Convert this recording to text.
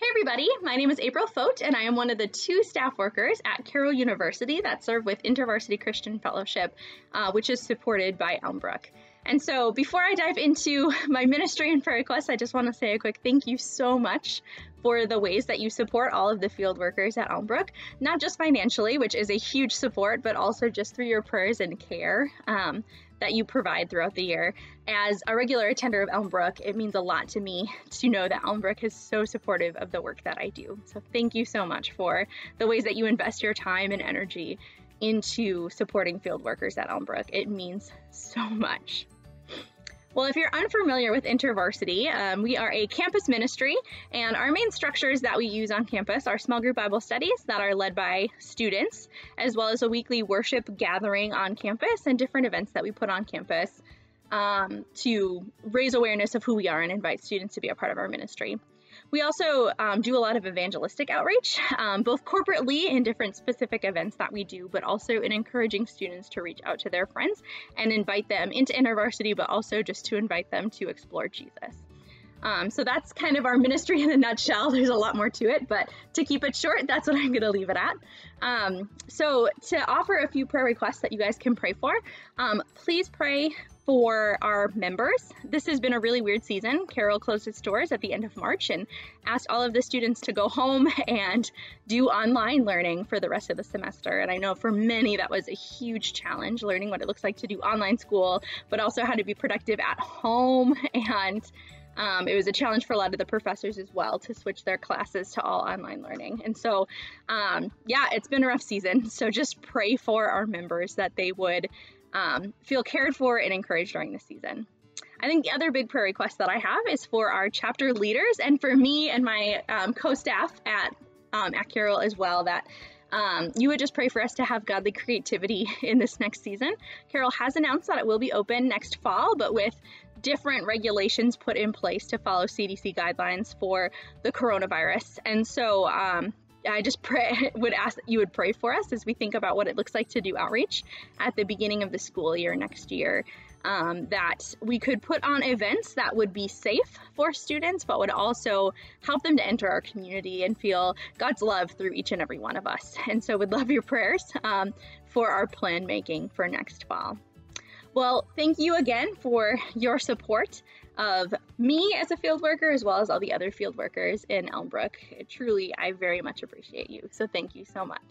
Hey everybody, my name is April Foat and I am one of the 2 staff workers at Carroll University that serve with Intervaristy Christian Fellowship, which is supported by Elmbrook. And so before I dive into my ministry and prayer requests, I just want to say a quick thank you so much for the ways that you support all of the field workers at Elmbrook, not just financially, which is a huge support, but also just through your prayers and care that you provide throughout the year. As a regular attender of Elmbrook, it means a lot to me to know that Elmbrook is so supportive of the work that I do. So thank you so much for the ways that you invest your time and energy into supporting field workers at Elmbrook. It means so much. Well, if you're unfamiliar with Intervarsity, we are a campus ministry, and our main structures that we use on campus are small group Bible studies that are led by students, as well as a weekly worship gathering on campus and different events that we put on campus to raise awareness of who we are and invite students to be a part of our ministry. We also do a lot of evangelistic outreach, both corporately in different specific events that we do, but also in encouraging students to reach out to their friends and invite them into Intervarsity, but also just to invite them to explore Jesus. So that's kind of our ministry in a nutshell. There's a lot more to it, but to keep it short, that's what I'm going to leave it at. So to offer a few prayer requests that you guys can pray for, please pray for our members. This has been a really weird season. Carroll closed its doors at the end of March and asked all of the students to go home and do online learning for the rest of the semester. And I know for many that was a huge challenge, learning what it looks like to do online school, but also how to be productive at home. And it was a challenge for a lot of the professors as well to switch their classes to all online learning. And so, yeah, it's been a rough season. So just pray for our members that they would feel cared for and encouraged during this season. I think the other big prayer request that I have is for our chapter leaders and for me and my co-staff at Carroll as well, that you would just pray for us to have godly creativity in this next season. Carroll has announced that it will be open next fall, but with different regulations put in place to follow CDC guidelines for the coronavirus. And so I just would ask that you would pray for us as we think about what it looks like to do outreach at the beginning of the school year next year, that we could put on events that would be safe for students, but would also help them to enter our community and feel God's love through each and every one of us. And so we'd love your prayers for our plan making for next fall. Well, thank you again for your support of me as a field worker, as well as all the other field workers in Elmbrook. Truly, I very much appreciate you. So thank you so much.